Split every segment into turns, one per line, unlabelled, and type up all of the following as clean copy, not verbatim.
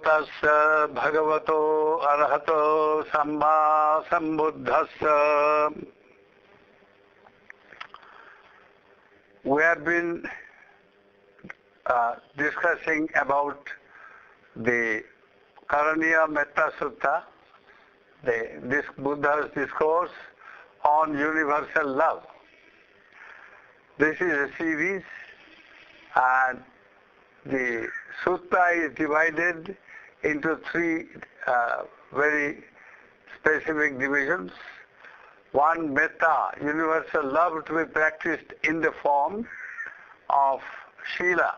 tassa bhagavato arahato samma sambuddhassa. We have been discussing about the Karaniya Metta Sutta, this Buddha's discourse on universal love. This is a series, and the sutta is divided into three very specific divisions. One, metta, universal love to be practiced in the form of shila,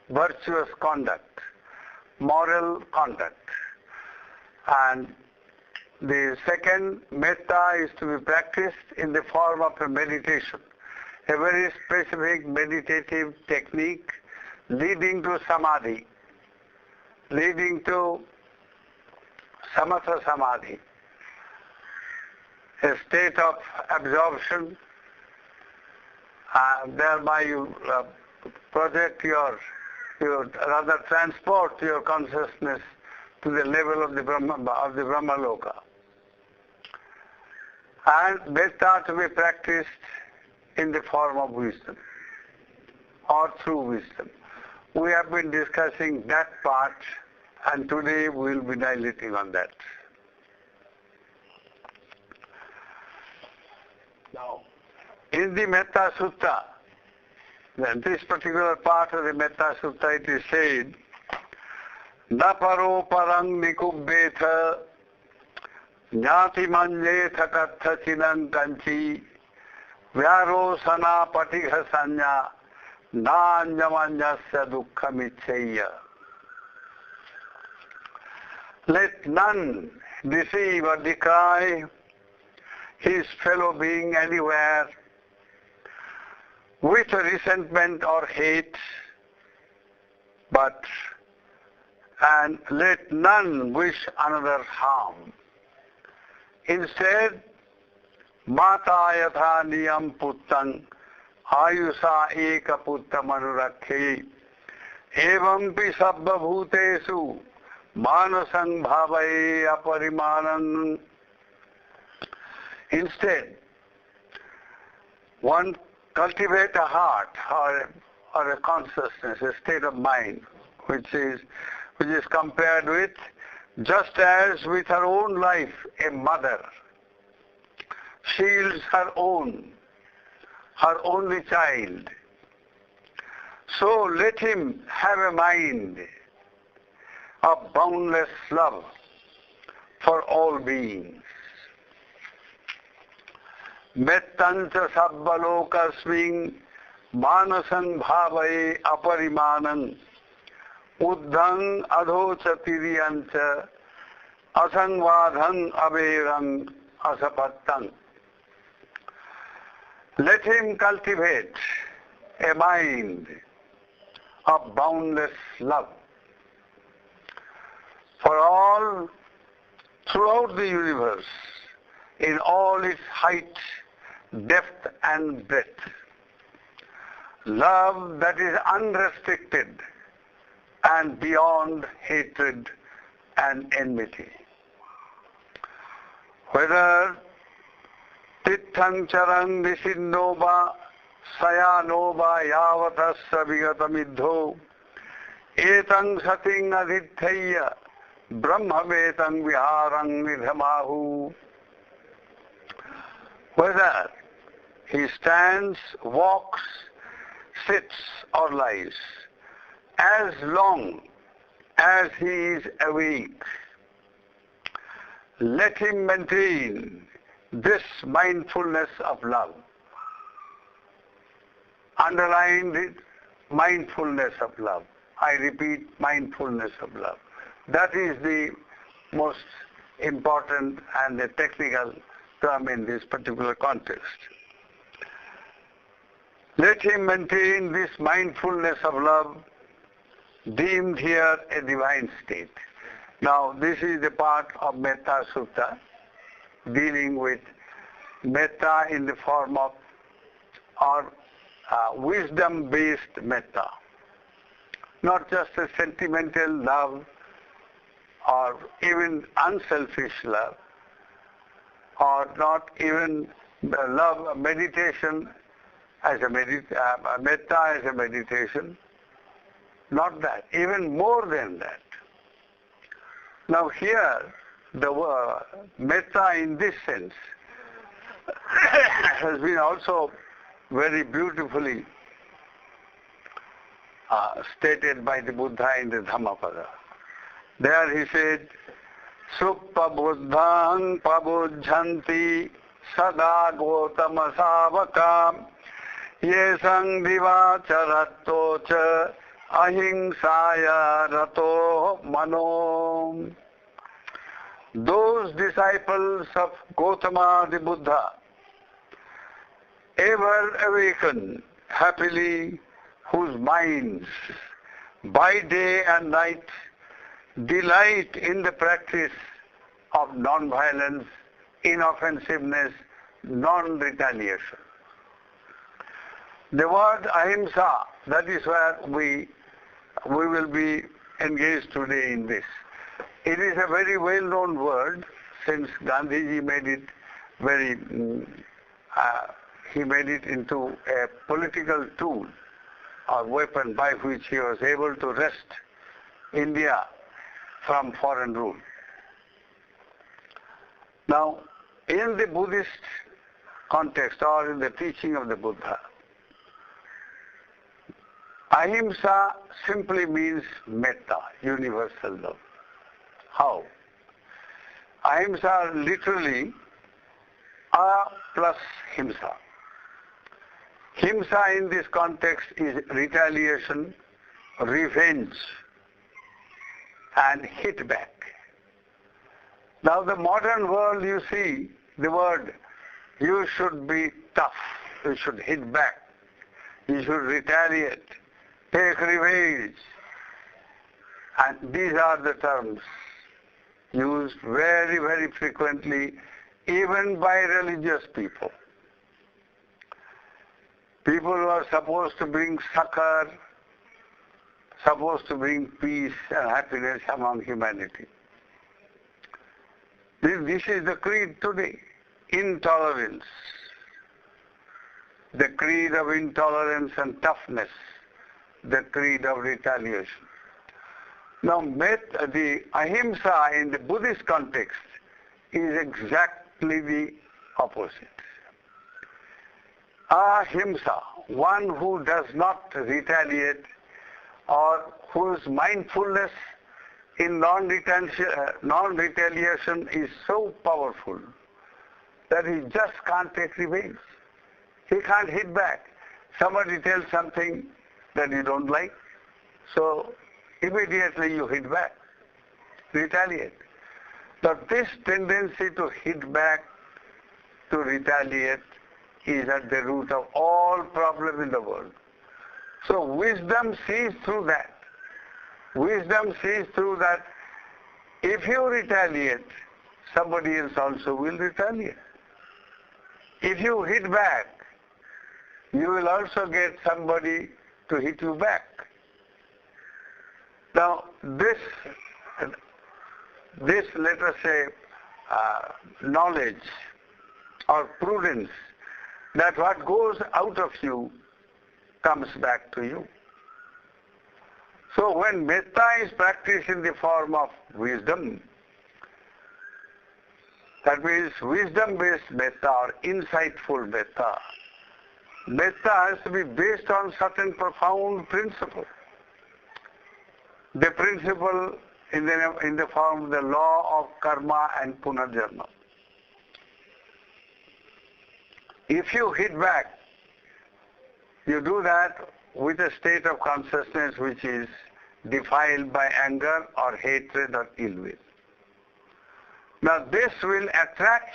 virtuous conduct, moral conduct. And the second, metta, is to be practiced in the form of a meditation, a very specific meditative technique leading to samadhi, leading to samatha samadhi, a state of absorption. Thereby you project your rather transport your consciousness to the level of the Brahma Loka. And metta to be practiced in the form of wisdom or through wisdom. We have been discussing that part, and today we will be dilating on that. Now, in the Metta Sutta, this particular part of the Metta Sutta, it is said, Na paro parang nikubbetha jnati manjetha katha chinantanchi vyaro sana patigha sanya nāñamanyasya dukkhamichaya. Let none deceive or decry his fellow being anywhere with resentment or hate, and let none wish another harm. Instead, mata yatha niyam puttang ayusa eka putta manurakhe evampi sabba bhutesu manasang bhavaye aparimanam. Instead, one cultivate a heart or a consciousness, a state of mind, which is compared with, just as with her own life, a mother shields her only child. So let him have a mind of boundless love for all beings. Mettancha sabbalokasming manasang bhavaye aparimanam uddhang adhocha tiriyancha asangvadhang averang asapattam. Let him cultivate a mind of boundless love for all throughout the universe, in all its height, depth and breadth. Love that is unrestricted and beyond hatred and enmity. Whether tithang charang nisindova sayanova yavatasya vigatamidho etang sating adithaya brahmavetang viharang nidhamahu. Whether he stands, walks, sits or lies, as long as he is awake, let him maintain this mindfulness of love. Underline the mindfulness of love. I repeat, mindfulness of love. That is the most important and the technical term in this particular context. Let him maintain this mindfulness of love, deemed here a divine state. Now, this is the part of Metta Sutta, dealing with metta in the form of wisdom-based metta. Not just a sentimental love or even unselfish love, or not even love, meditation as a metta as a meditation. Not that, even more than that. Now here, the word metta in this sense has been also very beautifully stated by the Buddha in the Dhammapada. There he said, Suppa Buddhang Pabujjanti Sada Gotama Savakam Yesang Divacharatto Cha Ahingsaya Rato Mano. Those disciples of Gautama the Buddha ever awaken happily, whose minds by day and night delight in the practice of non-violence, inoffensiveness, non-retaliation. The word ahimsa, that is where we will be engaged today in this. It is a very well-known word, since Gandhiji made it he made it into a political tool or weapon by which he was able to wrest India from foreign rule. Now, in the Buddhist context or in the teaching of the Buddha, ahimsa simply means metta, universal love. How? Ahimsa literally a plus himsa. Himsa in this context is retaliation, revenge, and hit back. Now the modern world, you see the word, you should be tough, you should hit back, you should retaliate, take revenge. And these are the terms used very, very frequently, even by religious people. People who are supposed to bring succor, supposed to bring peace and happiness among humanity. This is the creed today, intolerance. The creed of intolerance and toughness, the creed of retaliation. Now, the ahimsa in the Buddhist context is exactly the opposite. Ahimsa, one who does not retaliate or whose mindfulness in non-retaliation is so powerful that he just can't take revenge. He can't hit back. Somebody tells something that you don't like, so immediately you hit back, retaliate. But this tendency to hit back, to retaliate, is at the root of all problems in the world. So wisdom sees through that. Wisdom sees through that if you retaliate, somebody else also will retaliate. If you hit back, you will also get somebody to hit you back. Now, this let us say, knowledge or prudence, that what goes out of you comes back to you. So when metta is practiced in the form of wisdom, that means wisdom-based metta or insightful metta, metta has to be based on certain profound principle. The principle in the form of the law of karma and punarjanma. If you hit back, you do that with a state of consciousness which is defiled by anger or hatred or ill will. Now this will attract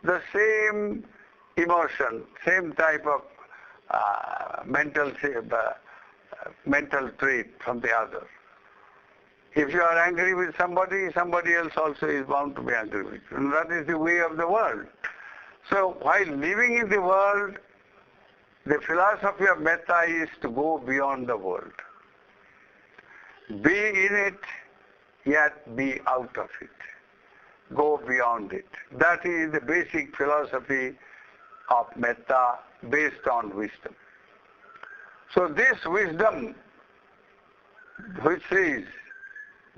the same emotion, same type of mental trait from the other. If you are angry with somebody, somebody else also is bound to be angry with you. And that is the way of the world. So while living in the world, the philosophy of metta is to go beyond the world. Be in it yet be out of it. Go beyond it. That is the basic philosophy of metta based on wisdom. So this wisdom which says,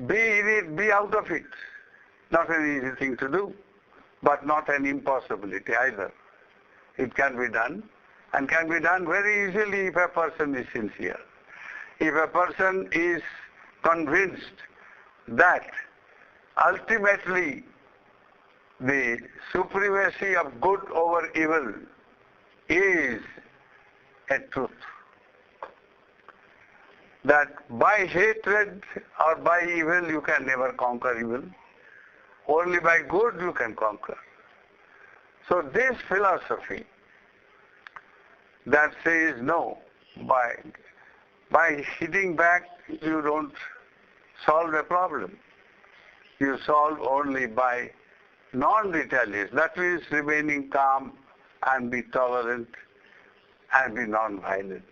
be in it, be out of it. Not an easy thing to do, but not an impossibility either. It can be done, and can be done very easily if a person is sincere. If a person is convinced that ultimately the supremacy of good over evil is a truth, that by hatred or by evil you can never conquer evil, only by good you can conquer. So this philosophy that says no, by hitting back you don't solve a problem. You solve only by non-retaliation. That means remaining calm and be tolerant and be non-violent.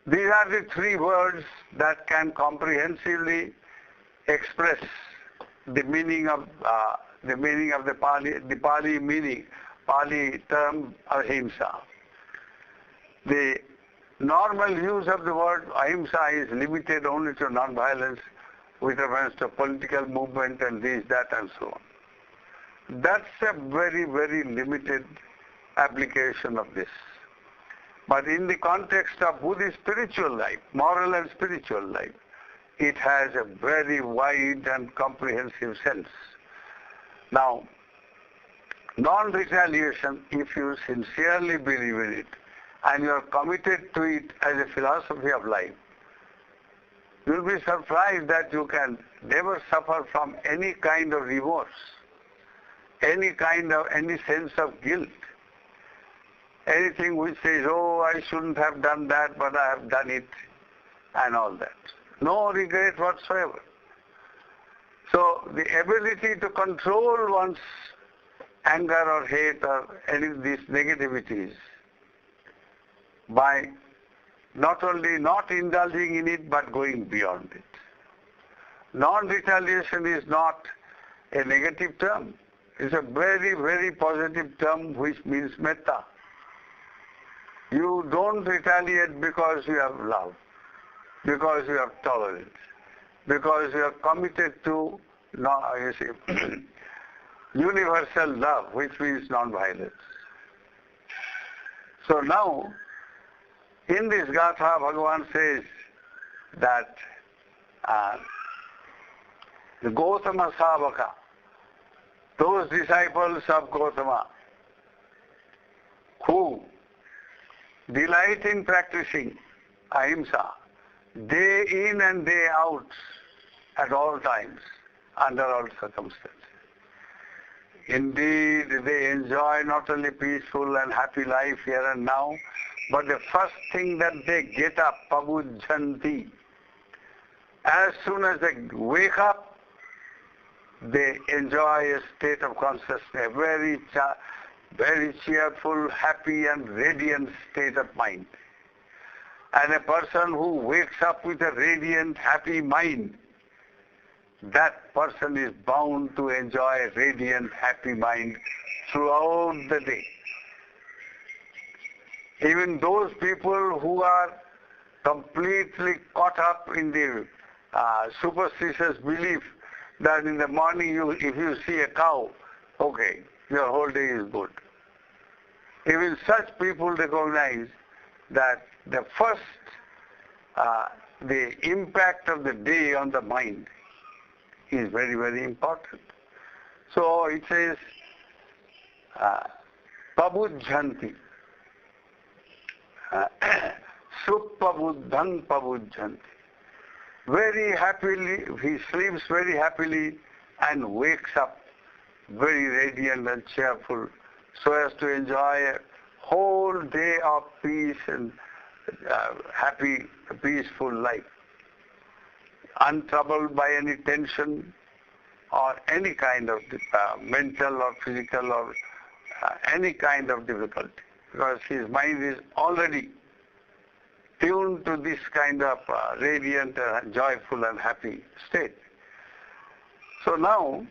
These are the three words that can comprehensively express the meaning of the Pali term ahimsa. The normal use of the word ahimsa is limited only to non-violence with reference to political movement and this, that and so on. That's a very, very limited application of this. But in the context of Buddhist spiritual life, moral and spiritual life, it has a very wide and comprehensive sense. Now, non-retaliation, if you sincerely believe in it, and you are committed to it as a philosophy of life, you will be surprised that you can never suffer from any kind of remorse, any sense of guilt, anything which says, oh, I shouldn't have done that, but I have done it, and all that. No regret whatsoever. So the ability to control one's anger or hate or any of these negativities by not only not indulging in it, but going beyond it. Non-retaliation is not a negative term. It's a very, very positive term which means metta. You don't retaliate because you have love, because you have tolerance, because you are committed to universal love, which means non-violence. So now, in this Gatha, Bhagavan says that the Gautama Savaka, those disciples of Gautama who delight in practicing ahimsa day in and day out at all times, under all circumstances. Indeed, they enjoy not only peaceful and happy life here and now, but the first thing that they get up, pabujjanti, as soon as they wake up, they enjoy a state of consciousness, a very cheerful, happy and radiant state of mind. And a person who wakes up with a radiant, happy mind, that person is bound to enjoy a radiant, happy mind throughout the day. Even those people who are completely caught up in the superstitious belief that in the morning if you see a cow, okay, your whole day is good. Even such people recognize that the first, the impact of the day on the mind is very, very important. So it says, pabujjanti, suppabuddhang pabujjanti. Very happily, he sleeps very happily and wakes up very radiant and cheerful, so as to enjoy a whole day of peace and happy, peaceful life, untroubled by any tension or any kind of mental or physical or any kind of difficulty, because his mind is already tuned to this kind of radiant, joyful and happy state. So now,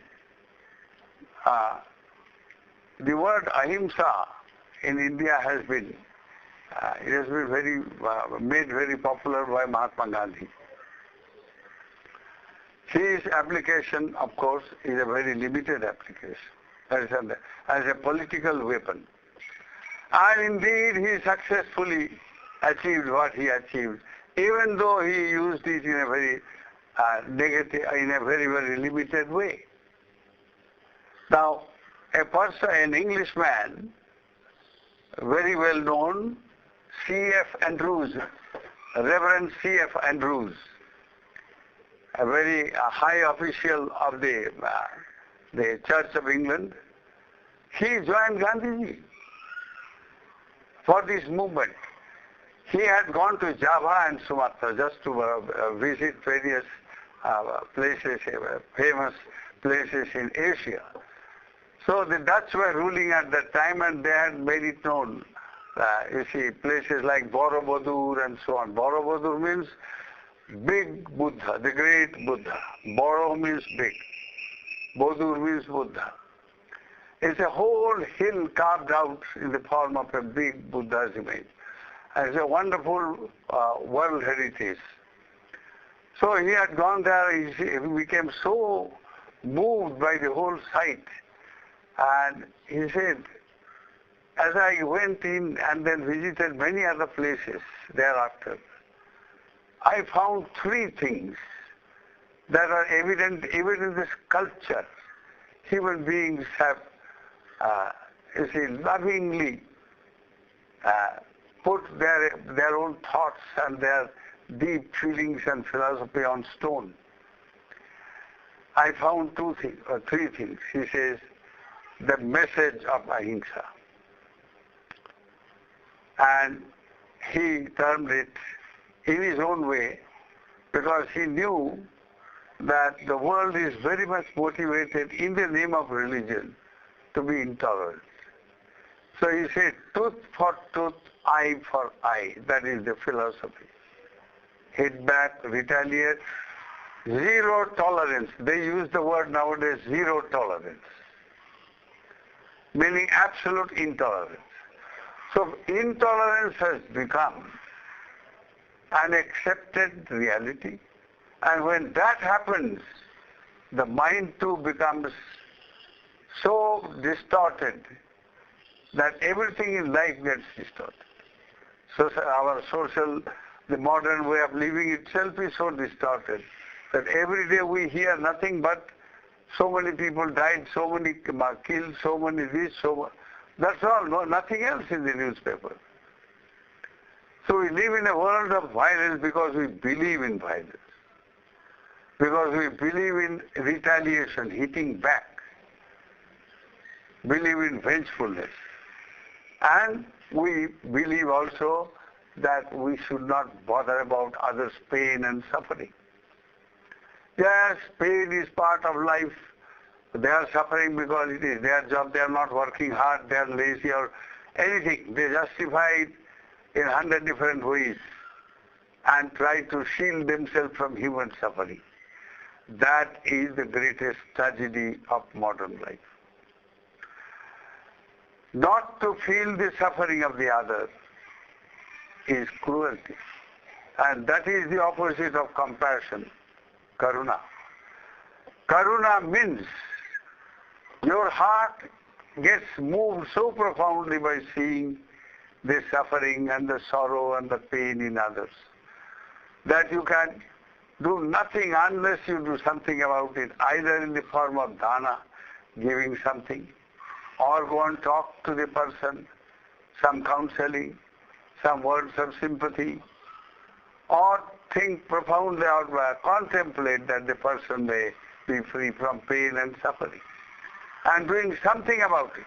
the word ahimsa in India has been made very popular by Mahatma Gandhi. His application, of course, is a very limited application as a political weapon. And indeed, he successfully achieved what he achieved, even though he used it in a very negative, in a very, very limited way. Now, an Englishman, very well known, C.F. Andrews, Reverend C.F. Andrews, a very high official of the Church of England, he joined Gandhiji for this movement. He had gone to Java and Sumatra just to visit various places, famous places in Asia. So the Dutch were ruling at that time and they had made it known. You see, places like Borobudur and so on. Borobudur means big Buddha, the great Buddha. Boro means big. Budur means Buddha. It's a whole hill carved out in the form of a big Buddha's image. And it's a wonderful world heritage. So he had gone there, he became so moved by the whole sight. And he said, as I went in and then visited many other places thereafter, I found three things that are evident even in this culture. Human beings have, lovingly put their own thoughts and their deep feelings and philosophy on stone. I found three things. He says, the message of ahimsa. And he termed it in his own way because he knew that the world is very much motivated in the name of religion to be intolerant. So he said, tooth for tooth, eye for eye. That is the philosophy. Hit back, retaliate, zero tolerance. They use the word nowadays, zero tolerance, meaning absolute intolerance. So intolerance has become an accepted reality, and when that happens, the mind too becomes so distorted that everything in life gets distorted. So the modern way of living itself is so distorted that every day we hear nothing but so many people died, so many killed, so many this, so much. That's all, nothing else in the newspaper. So we live in a world of violence because we believe in violence. Because we believe in retaliation, hitting back. Believe in vengefulness. And we believe also that we should not bother about others' pain and suffering. Yes, pain is part of life. They are suffering because it is their job. They are not working hard. They are lazy or anything. They justify it in 100 different ways and try to shield themselves from human suffering. That is the greatest tragedy of modern life. Not to feel the suffering of the other is cruelty. And that is the opposite of compassion, karuna. Karuna means your heart gets moved so profoundly by seeing the suffering and the sorrow and the pain in others that you can do nothing unless you do something about it, either in the form of dana, giving something, or go and talk to the person, some counseling, some words of sympathy, or think profoundly or contemplate that the person may be free from pain and suffering, and doing something about it.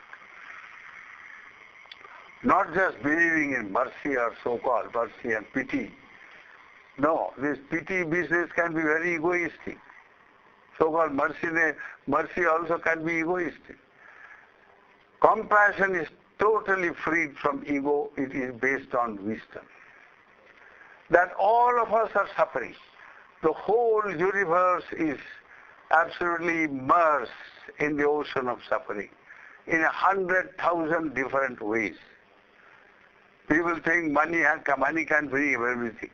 Not just believing in mercy or so-called mercy and pity. No, this pity business can be very egoistic. So-called mercy also can be egoistic. Compassion is totally freed from ego. It is based on wisdom. That all of us are suffering. The whole universe is absolutely immersed in the ocean of suffering in 100,000 different ways. People think money can bring everything.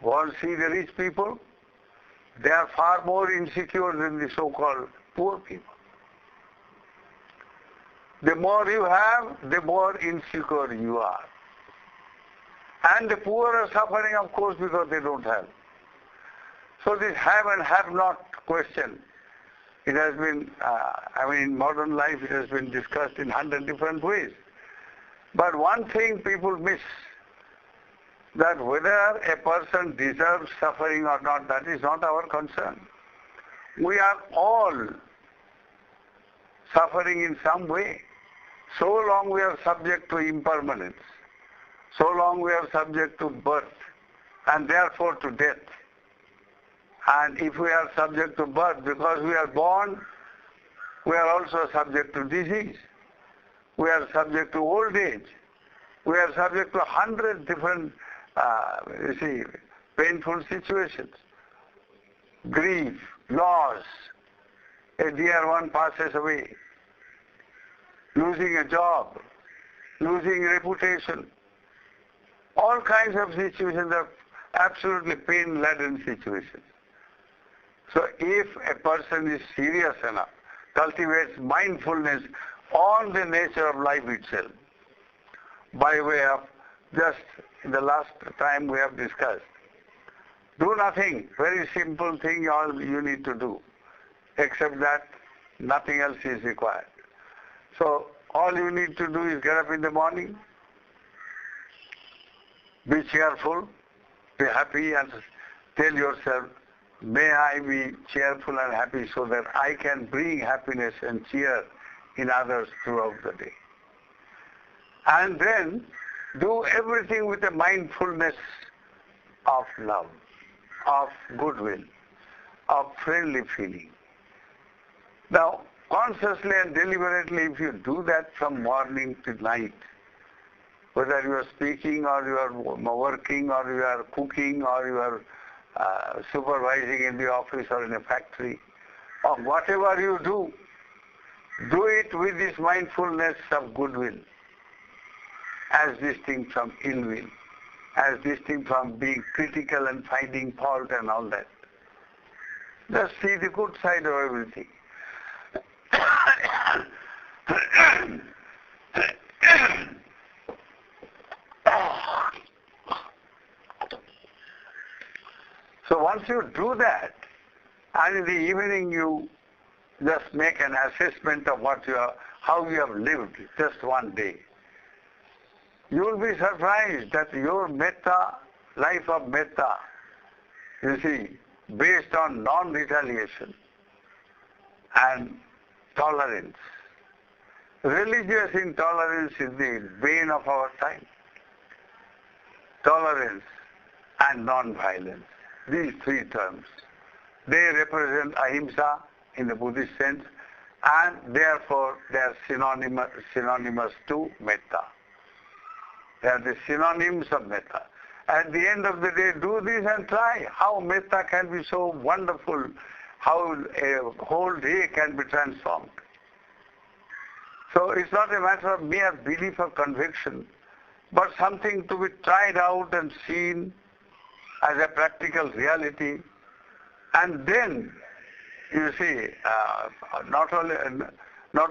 Want to see the rich people? They are far more insecure than the so-called poor people. The more you have, the more insecure you are. And the poor are suffering, of course, because they don't have. So this have and have not question, it has been, in modern life it has been discussed in 100 different ways. But one thing people miss, that whether a person deserves suffering or not, that is not our concern. We are all suffering in some way. So long we are subject to impermanence, so long we are subject to birth, and therefore to death. And if we are subject to birth because we are born, we are also subject to disease. We are subject to old age. We are subject to 100 different, painful situations. Grief, loss, a dear one passes away, losing a job, losing reputation. All kinds of situations are absolutely pain-laden situations. So if a person is serious enough, cultivates mindfulness on the nature of life itself, by way of just in the last time we have discussed, do nothing, very simple thing all you need to do, except that nothing else is required. So all you need to do is get up in the morning, be cheerful, be happy, and tell yourself, may I be cheerful and happy so that I can bring happiness and cheer in others throughout the day. And then do everything with a mindfulness of love, of goodwill, of friendly feeling. Now, consciously and deliberately, if you do that from morning to night, whether you are speaking or you are working or you are cooking or you are supervising in the office or in a factory, or whatever you do it with this mindfulness of goodwill, as distinct from ill will, as distinct from being critical and finding fault and all that. Just see the good side of everything. So once you do that, and in the evening you just make an assessment of how you have lived just one day, you will be surprised that your metta, life of metta, you see, based on non-retaliation and tolerance. Religious intolerance is the bane of our time. Tolerance and non-violence. These three terms. They represent ahimsa in the Buddhist sense, and therefore they are synonymous to metta. They are the synonyms of metta. At the end of the day, do this and try how metta can be so wonderful, how a whole day can be transformed. So it's not a matter of mere belief or conviction, but something to be tried out and seen as a practical reality, and then, you see, not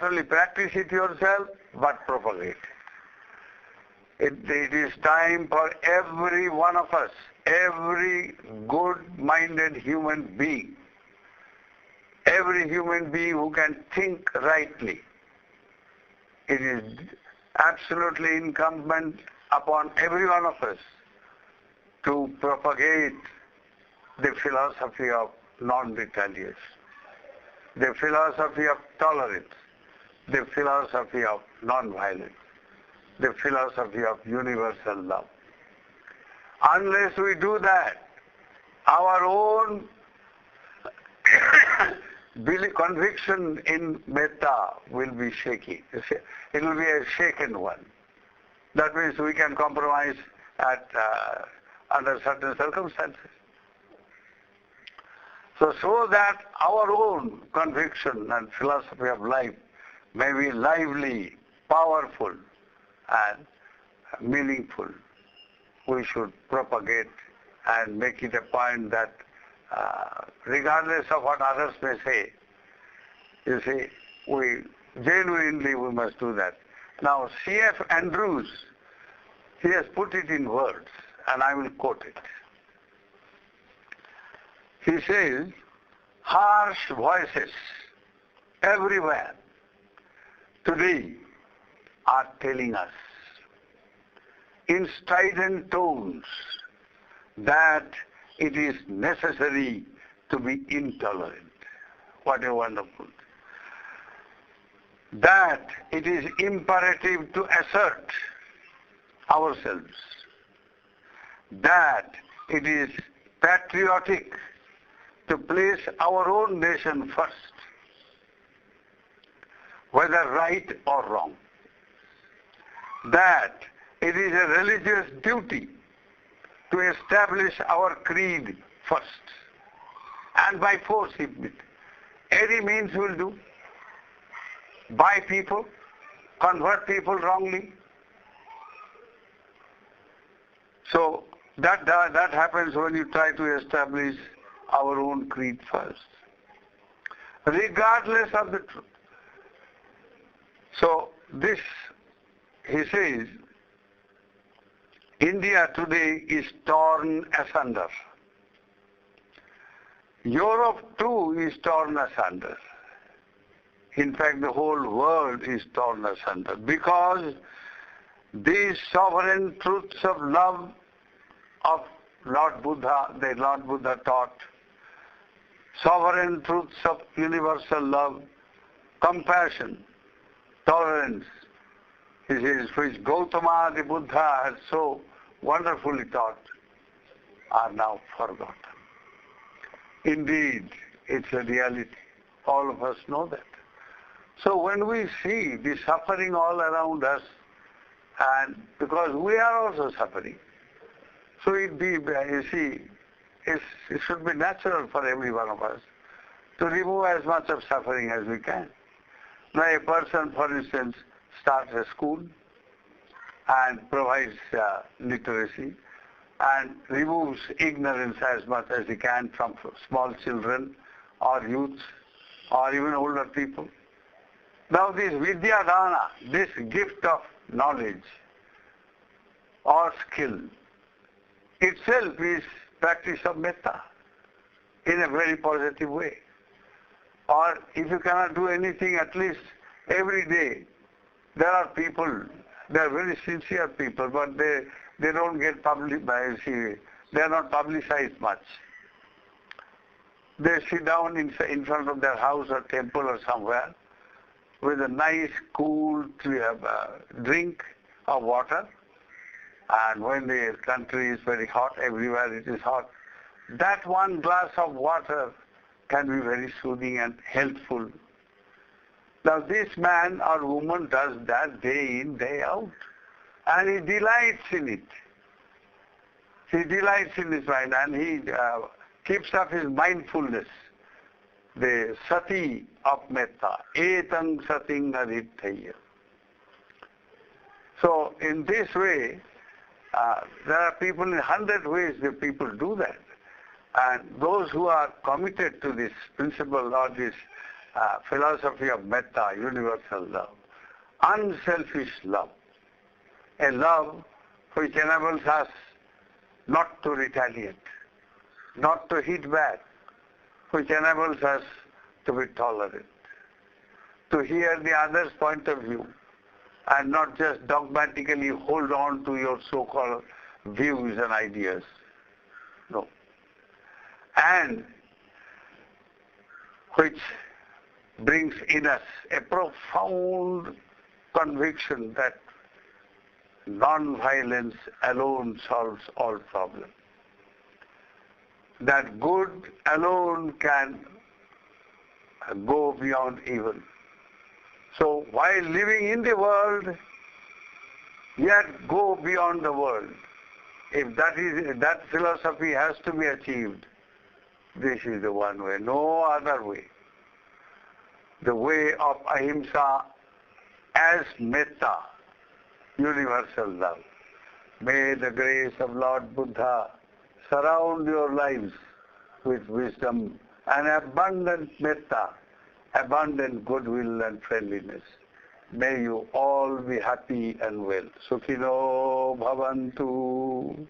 only practice it yourself, but propagate. It is time for every one of us, every good-minded human being, every human being who can think rightly. It is absolutely incumbent upon every one of us to propagate the philosophy of non-retaliation, the philosophy of tolerance, the philosophy of non-violence, the philosophy of universal love. Unless we do that, our own conviction in metta will be shaky. It will be a shaken one. That means we can compromise under certain circumstances. So that our own conviction and philosophy of life may be lively, powerful, and meaningful, we should propagate and make it a point that regardless of what others may say, you see, we must do that. Now, C.F. Andrews, he has put it in words, and I will quote it. He says, harsh voices everywhere today are telling us in strident tones that it is necessary to be intolerant. What a wonderful. That it is imperative to assert ourselves. That it is patriotic to place our own nation first, whether right or wrong. That it is a religious duty to establish our creed first, and by force if any means will do. Buy people, convert people wrongly. So that happens when you try to establish our own creed first, regardless of the truth. So this, he says, India today is torn asunder. Europe too is torn asunder. In fact, the whole world is torn asunder because these sovereign truths of love of Lord Buddha, the Lord Buddha taught, sovereign truths of universal love, compassion, tolerance, he says, which Gautama the Buddha has so wonderfully taught, are now forgotten. Indeed, it's a reality. All of us know that. So when we see the suffering all around us, and because we are also suffering, so it should be natural for every one of us to remove as much of suffering as we can. Now a person, for instance, starts a school and provides literacy and removes ignorance as much as he can from small children or youths or even older people. Now this Vidyadana, this gift of knowledge or skill, itself is practice of metta in a very positive way. Or if you cannot do anything, at least every day there are people, they are very sincere people, but they don't get they are not publicized much. They sit down in front of their house or temple or somewhere with a nice, cool drink of water, and when the country is very hot, everywhere it is hot, that one glass of water can be very soothing and healthful. Now this man or woman does that day in, day out, and he delights in it. He delights in his mind, and he keeps up his mindfulness, the sati of metta, etang sating adithaya. So in this way, there are people in 100 ways that people do that. And those who are committed to this principle or this philosophy of metta, universal love, unselfish love, a love which enables us not to retaliate, not to hit back, which enables us to be tolerant, to hear the other's point of view, and not just dogmatically hold on to your so-called views and ideas. No. And which brings in us a profound conviction that non-violence alone solves all problems. That good alone can go beyond evil. So while living in the world, yet go beyond the world. If that philosophy has to be achieved, This is the one way, no other way. The way of ahimsa as metta, universal love. May the grace of Lord Buddha surround your lives with wisdom and abundant metta, abundant goodwill and friendliness. May you all be happy and well. Sukhino bhavantu.